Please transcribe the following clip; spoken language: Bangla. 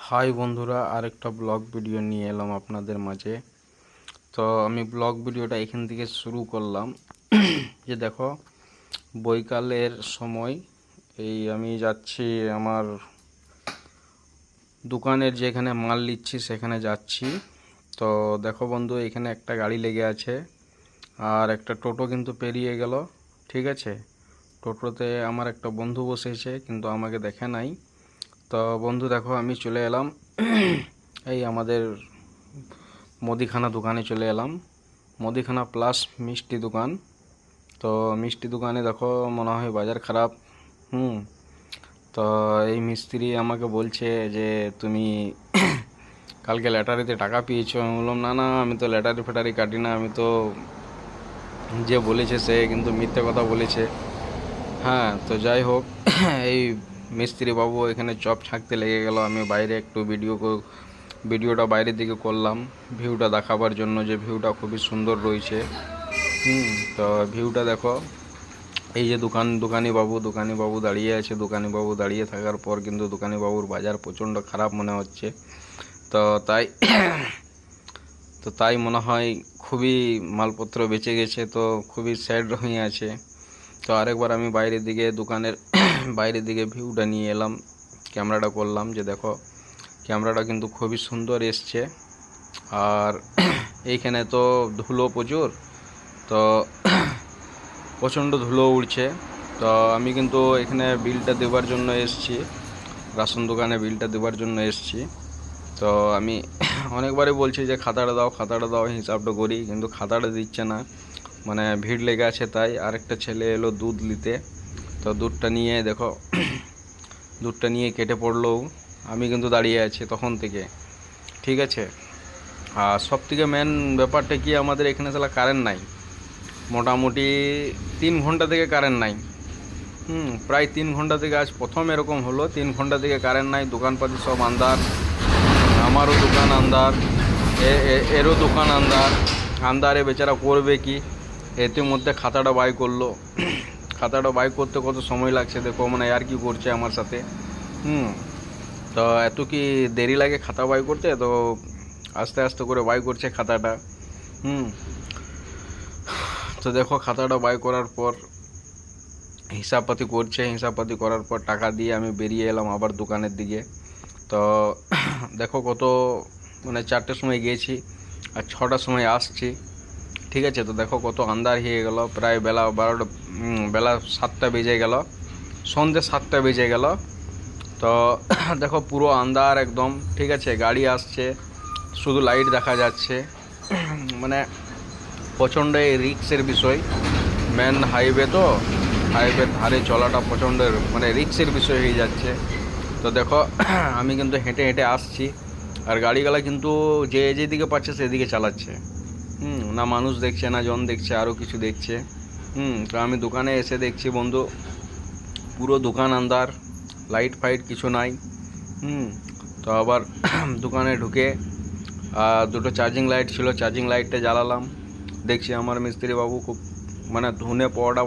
হাই বন্ধুরা, আরেকটা ব্লগ ভিডিও নিয়ে এলাম আপনাদের মাঝে। তো আমি ব্লগ ভিডিওটা এখান থেকে শুরু করলাম। যে দেখো, বৈকালের সময় এই আমি যাচ্ছি আমার দোকানের যেখানে মাল নিচ্ছি সেখানে যাচ্ছি। তো দেখো বন্ধু, এখানে একটা গাড়ি লেগে আছে আর একটা টোটো কিন্তু পেরিয়ে গেল। ঠিক আছে, টোটোতে আমার একটা বন্ধু বসেছে কিন্তু আমাকে দেখে নাই। তো বন্ধু দেখো, আমি চলে এলাম এই আমাদের মুদিখানা দোকানে চলে এলাম। মুদিখানা প্লাস মিষ্টি দোকান। তো মিষ্টি দোকানে দেখো মনে হয় বাজার খারাপ। তো এই মিস্ত্রি আমাকে বলছে যে তুমি কালকে ল্যাটারিতে টাকা পেয়েছো। আমি বললাম না না, আমি তো ল্যাটারি ফ্যাটারি কাটি না, আমি তো যে বলেছে সে কিন্তু মিথ্যে কথা বলেছে। হ্যাঁ, তো যাই হোক, এই মিস্ত্রি বাবু এখানে চপ ছাঁকতে লেগে গেল। আমি বাইরে একটু ভিডিওটা বাইরের দিকে করলাম ভিউটা দেখাবার জন্য, যে ভিউটা খুবই সুন্দর রয়েছে। তো ভিউটা দেখো, এই যে দোকানি বাবু দাঁড়িয়ে আছে। দোকানি বাবু দাঁড়িয়ে থাকার পর কিন্তু দোকানি বাবুর বাজার প্রচণ্ড খারাপ মনে হচ্ছে। তো তাই মনে হয় খুবই মালপত্র বেঁচে গেছে, তো খুবই স্যাড হয়ে আছে। তো আরেকবার আমি দোকানের বাইরের দিকে ভিউটা নিয়ে এলাম, ক্যামেরাটা করলাম। যে দেখো, ক্যামেরাটা কিন্তু খুবই সুন্দর এসছে। আর এইখানে তো ধুলো প্রচুর, তো প্রচণ্ড ধুলো উড়ছে। তো আমি কিন্তু এখানে বিলটা দেওয়ার জন্য এসেছি, রাশন দোকানে বিলটা দেওয়ার জন্য এসেছি। তো আমি অনেকবারই বলছি যে খাতাটা দাও, হিসাবটা করি, কিন্তু খাতাটা দিচ্ছে না, মানে ভিড় লেগে আছে। তাই আরেকটা ছেলে এলো দুধ নিতে। তো দুধটা নিয়ে কেটে পড়লো। আমি কিন্তু দাঁড়িয়ে আছি তখন থেকে। ঠিক আছে, আর সব থেকে মেন ব্যাপারটা কি, আমাদের এখানে সালা কারেন্ট নাই। মোটামুটি 3 ঘন্টা থেকে কারেন্ট নাই। প্রায় 3 ঘন্টা থেকে, আজ প্রথম এরকম হলো। 3 ঘন্টা থেকে কারেন্ট নাই, দোকানপাতি সব আন্দার, আমারও দোকান আন্দার, এরও দোকান আন্দারে বেচারা করবে কি। এতে মধ্যে খাতাটা বাই করলো। খাতাটা বাই করতে কত সময় লাগছে দেখো, মানে আর কি করছে আমার সাথে। তো এত কি দেরি লাগে খাতা বাই করতে? তো আস্তে আস্তে করে বাই করছে খাতাটা। তো দেখো, খাতাটা বাই করার পর হিসাবপাতি করছে। হিসাবপাতি করার পর টাকা দিয়ে আমি বেরিয়ে এলাম আবার দোকানের দিকে। তো দেখো কত, মানে 4টের সময় গিয়েছি আর 6টার সময় আসছি। ঠিক আছে, তো দেখো কত আন্ধার হয়ে গেল। প্রায় বেলা 7টা বেজে গেল, সন্ধ্যে 7টা বেজে গেল। তো দেখো পুরো আন্ধার একদম। ঠিক আছে, গাড়ি আসছে, শুধু লাইট দেখা যাচ্ছে। মানে প্রচণ্ড রিস্কের বিষয়। মেন হাইওয়ের ধারে চলাটা প্রচণ্ড মানে রিস্কের বিষয় হয়ে যাচ্ছে। তো দেখো, আমি কিন্তু হেঁটে হেঁটে আসছি, আর গাড়িগুলা কিন্তু যেদিকে পাচ্ছে সেদিকে চালাচ্ছে। না মানুষ দেখছে, না জন দেখছে, আরও কিছু দেখছে। তো আমি দোকানে এসে দেখছি বন্ধু, পুরো দোকান আন্ধার, লাইট ফাইট কিছু নাই। তো আবার দোকানে ঢুকে দুটো চার্জিং লাইট ছিল, চার্জিং লাইটটা জ্বালালাম। দেখছি আমার মিস্ত্রি বাবু খুব মানে ধুনে পড়া